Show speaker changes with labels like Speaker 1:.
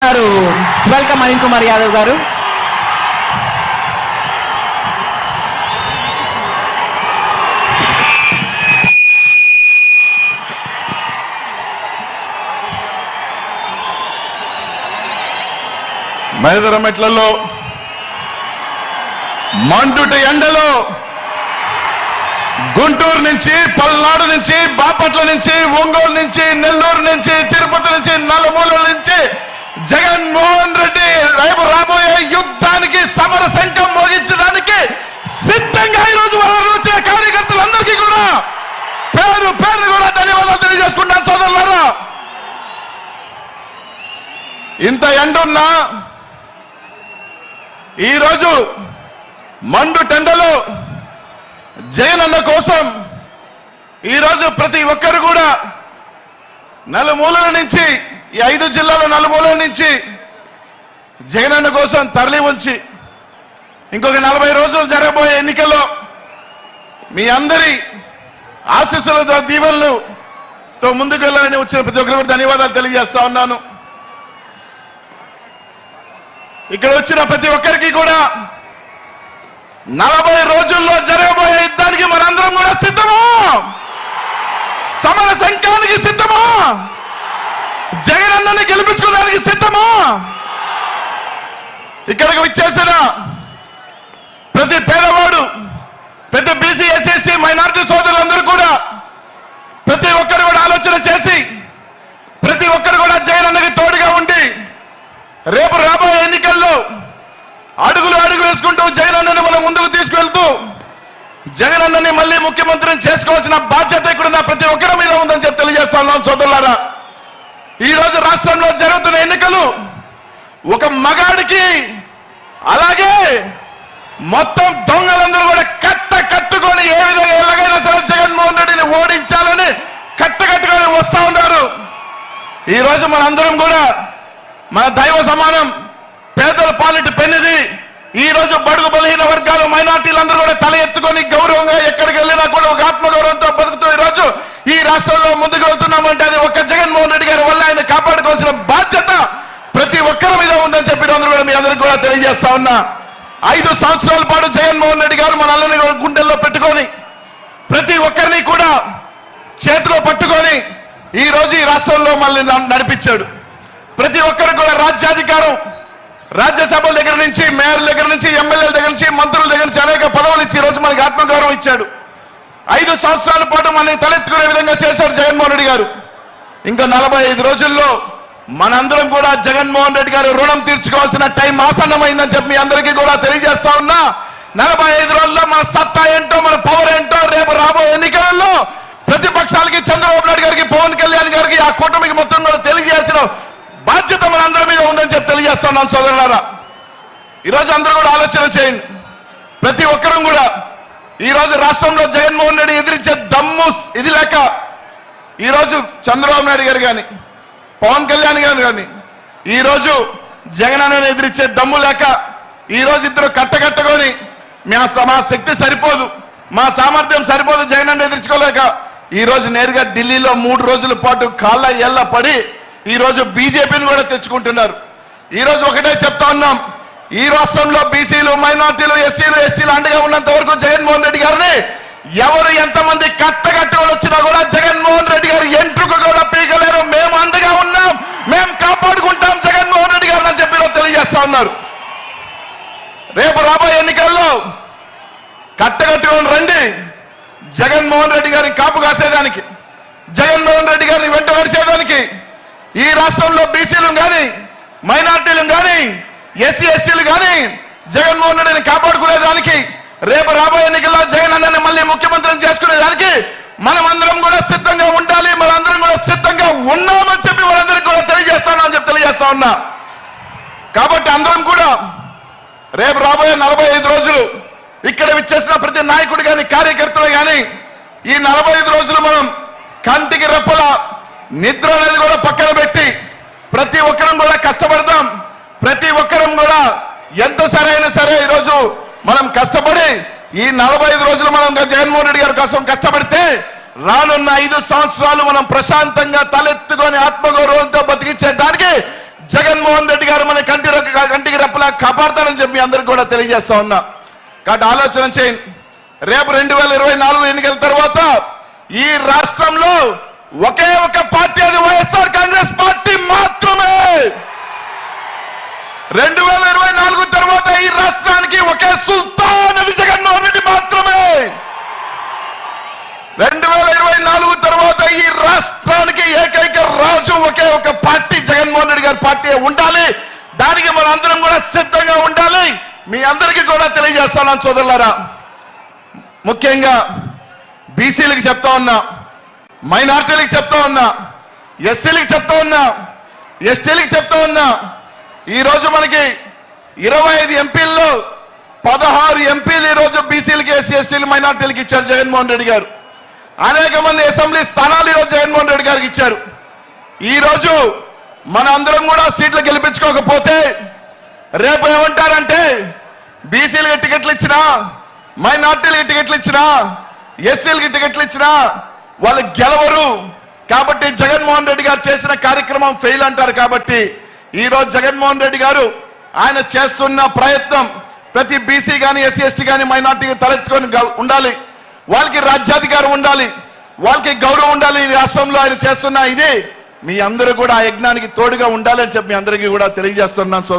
Speaker 1: Welcome Anil Kumar Yadav గారు.
Speaker 2: మైదరమెట్లలో మండుట ఎండలో గుంటూరు నుంచి, పల్నాడు నుంచి, బాపట్ల నుంచి, ఒంగోలు నుంచి, నెల్లూరు నుంచి, తిరుపతి నుంచి, నలుమూలల నుంచి జగన్మోహన్ రెడ్డి రేపు రాబోయే యుద్ధానికి సమర శంఖం మోగించడానికి సిద్ధంగా ఈరోజు వాళ్ళు వచ్చిన కార్యకర్తలందరికీ కూడా పేరు పేరు కూడా ధన్యవాదాలు తెలియజేసుకుంటాను సోదరులారా. ఇంత ఎండున్నా ఈరోజు మండు టెండలో జగనన్న కోసం ఈరోజు ప్రతి ఒక్కరు కూడా నలుమూలల నుంచి, ఈ 5 జిల్లాల నలుమూలల నుంచి జగనన్న కోసం తరలి వచ్చి ఇంకొక 40 రోజులు జరగబోయే ఎన్నికల్లో మీ అందరి ఆశీస్సులతో, దీవెనలతో ముందుకు వెళ్ళాలని వచ్చిన ప్రతి ఒక్కరు కూడా ధన్యవాదాలు తెలియజేస్తా ఉన్నాను. ఇక్కడ వచ్చిన ప్రతి ఒక్కరికి కూడా 40 రోజుల్లో జరగబోయే యుద్ధానికి మనందరం కూడా సిద్ధమా? సమర శంఖానికి సిద్ధమా? జగనన్నని గెలిపించుకోవడానికి సిద్ధమా? ఇక్కడికి విచ్చేసిన ప్రతి పేదవాడు, ప్రతి బీసీ, ఎస్సీ, మైనారిటీ సోదరులందరూ కూడా ప్రతి ఒక్కరు కూడా ఆలోచన చేసి ప్రతి ఒక్కరు కూడా జగనన్నకి తోడుగా ఉండి రేపు రాబోయే ఎన్నికల్లో అడుగులు వేసుకుంటూ జగనన్నని మనం ముందుకు తీసుకువెళ్తూ జగనన్నని మళ్ళీ ముఖ్యమంత్రిని చేసుకోవాల్సిన బాధ్యత ఇక్కడున్న ప్రతి ఒక్కరి మీద ఉందని చెప్పి తెలియజేస్తా ఉన్నాం సోదరులారా. ఈ రోజు రాష్ట్రంలో జరుగుతున్న ఎన్నికలు ఒక మగాడికి, అలాగే మొత్తం దొంగలందరూ కూడా కట్టుకొని ఏ విధంగా ఎలాగైనా సరే జగన్మోహన్ రెడ్డిని ఓడించాలని కట్టుకొని వస్తా ఉన్నారు. ఈ రోజు మనందరం కూడా మన దైవ సమానం పేదల పాలిటి పెన్నిది. ఈ రోజు బడుగు బలహీన వర్గాలు, మైనార్టీలందరూ కూడా తల ఎత్తుకొని గౌరవంగా ఎక్కడికి వెళ్ళినా కూడా ఒక ఆత్మగౌరవంతో బతుకుతూ ఈ రోజు ఈ రాష్ట్రంలో ముందుకు వెళ్తున్నామంటే అది ఒక్క జగన్మోహన్ రెడ్డి గారి వల్ల ఆయన కాపాడుకోవాల్సిన బాధ్యత ప్రతి ఒక్కరి మీద ఉందని చెప్పి అందరూ కూడా మీ అందరికీ కూడా తెలియజేస్తా ఉన్నా. 5 సంవత్సరాల పాటు జగన్మోహన్ రెడ్డి గారు మన అల్లని గుండెల్లో పెట్టుకొని ప్రతి ఒక్కరిని కూడా చేతిలో పట్టుకొని ఈ రోజు ఈ రాష్ట్రంలో మళ్ళీ నడిపించాడు. ప్రతి ఒక్కరికి కూడా రాజ్యాధికారం, రాజ్యసభల దగ్గర నుంచి, మేయర్ల దగ్గర నుంచి, ఎమ్మెల్యేల దగ్గర నుంచి, మంత్రుల దగ్గర నుంచి అనేక పదవులు ఇచ్చి ఈ రోజు మనకి ఆత్మగౌరవం ఇచ్చాడు. 5 సంవత్సరాల పాటు మనల్ని తలెత్తుకునే విధంగా చేశారు జగన్మోహన్ రెడ్డి గారు. ఇంకా 45 రోజుల్లో మనందరం కూడా జగన్మోహన్ రెడ్డి గారు రుణం తీర్చుకోవాల్సిన టైం ఆసన్నమైందని చెప్పి మీ అందరికీ కూడా తెలియజేస్తా ఉన్నా. 45 రోజుల్లో మన సత్తా ఏంటో, మన పవర్ ఏంటో రేపు రాబోయే ఎన్నికలలో ప్రతిపక్షాలకి, చంద్రబాబు నాయుడు గారికి, పవన్ కళ్యాణ్ గారికి, ఆ కూటమికి మొత్తం కూడా తెలియజేయాల్సిన బాధ్యత మన అందరి మీద ఉందని చెప్పి తెలియజేస్తున్నాం సోదరులారా. ఈరోజు అందరూ కూడా ఆలోచన చేయండి. ప్రతి ఒక్కరం కూడా ఈ రోజు రాష్ట్రంలో జగన్మోహన్ రెడ్డి ఎదిరించే దమ్ము ఇది లేక ఈరోజు చంద్రబాబు నాయుడు గారు కానీ, పవన్ కళ్యాణ్ గారు కానీ ఈ రోజు జగనన్నను ఎదిరించే దమ్ము లేక ఈ రోజు ఇద్దరు కట్టగట్టుకొని మా శక్తి సరిపోదు, మా సామర్థ్యం సరిపోదు జగనన్న ఎదిరించుకోలేక ఈ రోజు నేరుగా ఢిల్లీలో 3 రోజుల పాటు కాళ్ళ ఏళ్ల పడి ఈ రోజు బీజేపీని కూడా తెచ్చుకుంటున్నారు. ఈ రోజు ఒకటే చెప్తా ఉన్నాం, ఈ రాష్ట్రంలో బీసీలు, మైనార్టీలు, ఎస్సీలు, ఎస్టీలు అండగా ఉన్నంత వరకు జగన్మోహన్ రెడ్డి గారిని ఎవరు ఎంతమంది కట్టగట్టుకొని వచ్చినా కూడా జగన్మోహన్ రెడ్డి గారు ఎంట్రుకు కూడా పీకలేరు. మేము అండగా ఉన్నాం, మేము కాపాడుకుంటాం జగన్మోహన్ రెడ్డి గారు అని చెప్పి తెలియజేస్తా ఉన్నారు. రేపు రాబోయే ఎన్నికల్లో కట్టగట్టుకొని రండి. జగన్మోహన్ రెడ్డి గారిని కాపు కాసేదానికి, జగన్మోహన్ రెడ్డి గారిని వెంట నడిచేదానికి, ఈ రాష్ట్రంలో బీసీలు కానీ, మైనార్టీలు కానీ, ఎస్సీ ఎస్టీలు కానీ జగన్మోహన్ రెడ్డిని కాపాడుకునేదానికి, రేపు రాబోయే ఎన్నికల్లో జగనన్నని మళ్ళీ ముఖ్యమంత్రిని చేసుకునేదానికి మనం అందరం కూడా సిద్ధంగా ఉండాలి. మనందరం కూడా సిద్ధంగా ఉన్నామని చెప్పి వాళ్ళందరికీ కూడా తెలియజేస్తానని చెప్పి తెలియజేస్తా ఉన్నా. కాబట్టి అందరం కూడా రేపు రాబోయే 45 రోజులు ఇక్కడ విచ్చేసిన ప్రతి నాయకుడు కానీ, కార్యకర్తలు కానీ ఈ 45 రోజులు మనం కంటికి రెప్పల నిద్ర అనేది కూడా పక్కన పెట్టి ప్రతి ఒక్కరం కూడా కష్టపడతాం. ప్రతి ఒక్కరం కూడా ఎంత సరైన సరే ఈరోజు మనం కష్టపడి ఈ 45 రోజులు మనం జగన్మోహన్ రెడ్డి గారి కోసం కష్టపడితే రానున్న 5 సంవత్సరాలు మనం ప్రశాంతంగా తలెత్తుకొని ఆత్మగౌరవంతో బతికించేదానికి జగన్మోహన్ రెడ్డి గారు మన కంటికి రెప్పలా కాపాడతానని చెప్పి అందరికీ కూడా తెలియజేస్తా ఉన్నా. కాబట్టి ఆలోచన చేయండి. రేపు 2024 ఎన్నికల తర్వాత ఈ రాష్ట్రంలో ఒకే ఒక పార్టీ, అది వైఎస్ఆర్ కాంగ్రెస్ పార్టీ మాత్రమే. 2024 తర్వాత ఈ రాష్ట్రానికి ఒకే సుల్తాన్, అది జగన్మోహన్ రెడ్డి మాత్రమే. 2024 తర్వాత ఈ రాష్ట్రానికి ఏకైక రాజు ఒకే ఒక పార్టీ, జగన్మోహన్ రెడ్డి గారి పార్టీ ఉండాలి. దానికి మన అందరం కూడా సిద్ధంగా ఉండాలి. మీ అందరికీ కూడా తెలియజేస్తున్నాను సోదరులారా. ముఖ్యంగా బీసీలకు చెప్తా ఉన్నా, మైనార్టీలకు చెప్తా ఉన్నా, ఎస్సీలకు చెప్తా ఉన్నా, ఎస్టీలకు చెప్తా ఉన్నా. ఈ రోజు మనకి 25 ఎంపీల్లో 16 ఎంపీలు ఈ రోజు బీసీలకి, ఎస్సీ ఎస్టీలు, మైనార్టీలకు ఇచ్చారు జగన్మోహన్ రెడ్డి గారు. అనేక మంది అసెంబ్లీ స్థానాలు ఈరోజు జగన్మోహన్ రెడ్డి గారికి ఇచ్చారు. ఈ రోజు మన అందరం కూడా సీట్లు గెలిపించుకోకపోతే రేపు ఏమంటారంటే బీసీలకి టికెట్లు ఇచ్చినా, మైనార్టీలకి టికెట్లు ఇచ్చినా, ఎస్సీలకి టికెట్లు ఇచ్చినా వాళ్ళు గెలవరు. కాబట్టి జగన్మోహన్ రెడ్డి గారు చేసిన కార్యక్రమం ఫెయిల్ అంటారు. కాబట్టి ఈ రోజు జగన్మోహన్ రెడ్డి గారు ఆయన చేస్తున్న ప్రయత్నం ప్రతి బీసీ కానీ, ఎస్సీ ఎస్టీ కానీ, మైనార్టీకి తలెత్తుకొని ఉండాలి. వాళ్ళకి రాజ్యాధికారం ఉండాలి, వాళ్ళకి గౌరవం ఉండాలి. ఈ రాష్ట్రంలో ఆయన చేస్తున్న ఇది మీ అందరూ కూడా ఆ యజ్ఞానికి తోడుగా ఉండాలని చెప్పి మీ అందరికీ కూడా తెలియజేస్తున్నాను సోదరు.